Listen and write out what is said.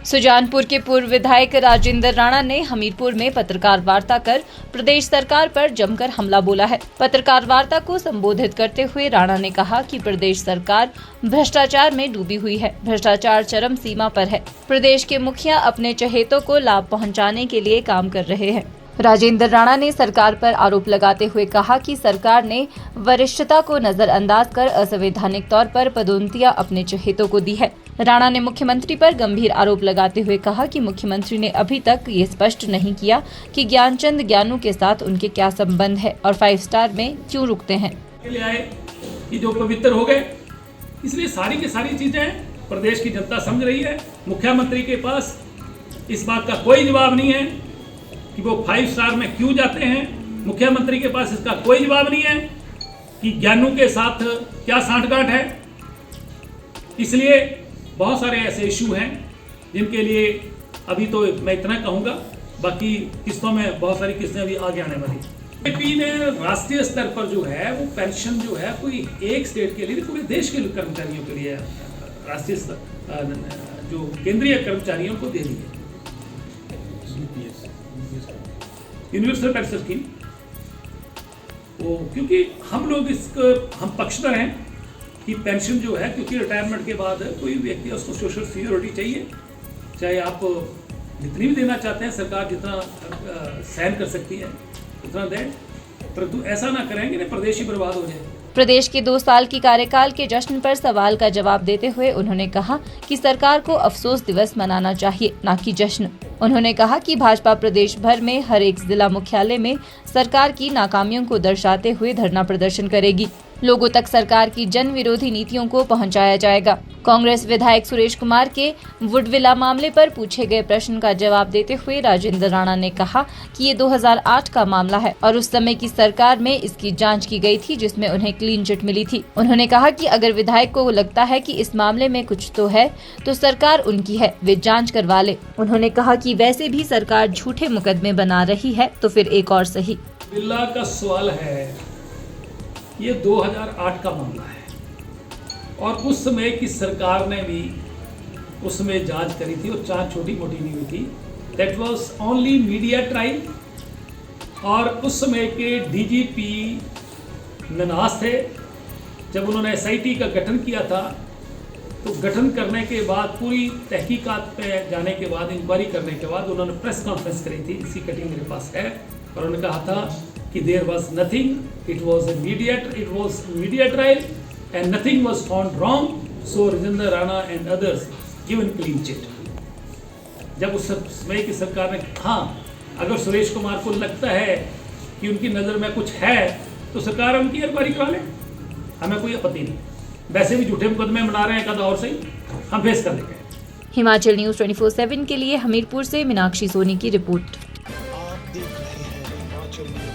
सुजानपुर के पूर्व विधायक राजेंद्र राणा ने हमीरपुर में पत्रकार वार्ता कर प्रदेश सरकार पर जमकर हमला बोला है। पत्रकार वार्ता को संबोधित करते हुए राणा ने कहा कि प्रदेश सरकार भ्रष्टाचार में डूबी हुई है। भ्रष्टाचार चरम सीमा पर है। प्रदेश के मुखिया अपने चहेतों को लाभ पहुंचाने के लिए काम कर रहे हैं। राजेंद्र राणा ने सरकार पर आरोप लगाते हुए कहा कि सरकार ने वरिष्ठता को नजरअंदाज कर असंवैधानिक तौर पर पदोन्नतियां अपने चहेतों को दी है। राणा ने मुख्यमंत्री पर गंभीर आरोप लगाते हुए कहा कि मुख्यमंत्री ने अभी तक ये स्पष्ट नहीं किया कि ज्ञानचंद ज्ञानू के साथ उनके क्या संबंध है और 5 स्टार में क्यों रुकते हैं। ये जो पवित्र हो गए, इसलिए सारी की सारी चीजें प्रदेश की जनता समझ रही है। मुख्यमंत्री के पास इस बात का कोई जवाब नहीं है कि वो 5 स्टार में क्यों जाते हैं। मुख्यमंत्री के पास इसका कोई जवाब नहीं है कि ज्ञानू के साथ क्या सांठगांठ है। इसलिए बहुत सारे ऐसे इशू हैं जिनके लिए अभी तो मैं इतना कहूँगा, बाकी किस्तों में बहुत सारी किस्तें अभी आगे आने वाली। बीजेपी ने राष्ट्रीय स्तर पर जो है वो पेंशन जो है कोई एक स्टेट के लिए, पूरे देश के कर्मचारियों के लिए राष्ट्रीय स्तर जो केंद्रीय कर्मचारियों को दे दी है यूनिवर्सल पेंशन स्कीम। वो क्योंकि हम लोग हम पक्षधर हैं कि पेंशन जो है, क्योंकि रिटायरमेंट के बाद कोई व्यक्ति उसको सोशल सिक्योरिटी चाहिए, चाहे आप जितनी भी देना चाहते हैं, सरकार जितना सहन कर सकती है उतना दें, परंतु ऐसा ना करेंगे ना प्रदेश ही बर्बाद हो जाए। प्रदेश के 2 साल की कार्यकाल के जश्न पर सवाल का जवाब देते हुए उन्होंने कहा कि सरकार को अफसोस दिवस मनाना चाहिए, न कि जश्न। उन्होंने कहा कि भाजपा प्रदेश भर में हर एक जिला मुख्यालय में सरकार की नाकामियों को दर्शाते हुए धरना प्रदर्शन करेगी। लोगों तक सरकार की जन विरोधी नीतियों को पहुंचाया जाएगा। कांग्रेस विधायक सुरेश कुमार के वुडविला मामले पर पूछे गए प्रश्न का जवाब देते हुए राजेंद्र राणा ने कहा कि ये 2008 का मामला है और उस समय की सरकार में इसकी जांच की गई थी, जिसमें उन्हें क्लीन चिट मिली थी। उन्होंने कहा कि अगर विधायक को लगता है कि इस मामले में कुछ तो है तो सरकार उनकी है, वे जाँच करवा ले। उन्होंने कहा कि वैसे भी सरकार झूठे मुकदमे बना रही है तो फिर एक और सही। बिल्ला का सवाल है, ये 2008 का मामला है और उस समय की सरकार ने भी उसमें जांच करी थी और जांच छोटी मोटी नहीं हुई थी। That was only media trial. और उस समय के डीजीपी ननास थे। जब उन्होंने एसआईटी का गठन किया था तो गठन करने के बाद पूरी तहकीकात पे जाने के बाद, इंक्वायरी करने के बाद उन्होंने प्रेस कॉन्फ्रेंस करी थी, इसकी कटिंग मेरे पास है, और उन्होंने कहा था कि there was nothing, it was media trial and nothing was found wrong, so Rajendra Rana and others given clean chit. जब उस समय की सरकार ने, हाँ, अगर सुरेश कुमार को लगता है कि उनकी नज़र में कुछ है तो सरकार उनकी इंक्वायरी करा ले, हमें कोई आपत्ति नहीं। वैसे भी झूठे मुकदमे बना रहे हैं, कदा और सही हम फेस कर लेंगे। हिमाचल न्यूज़ 24/7 के लिए हमीरपुर से मीनाक्षी सोनी की रिपोर्ट। आप देख रहे हैं हिमाचल न्यूज़।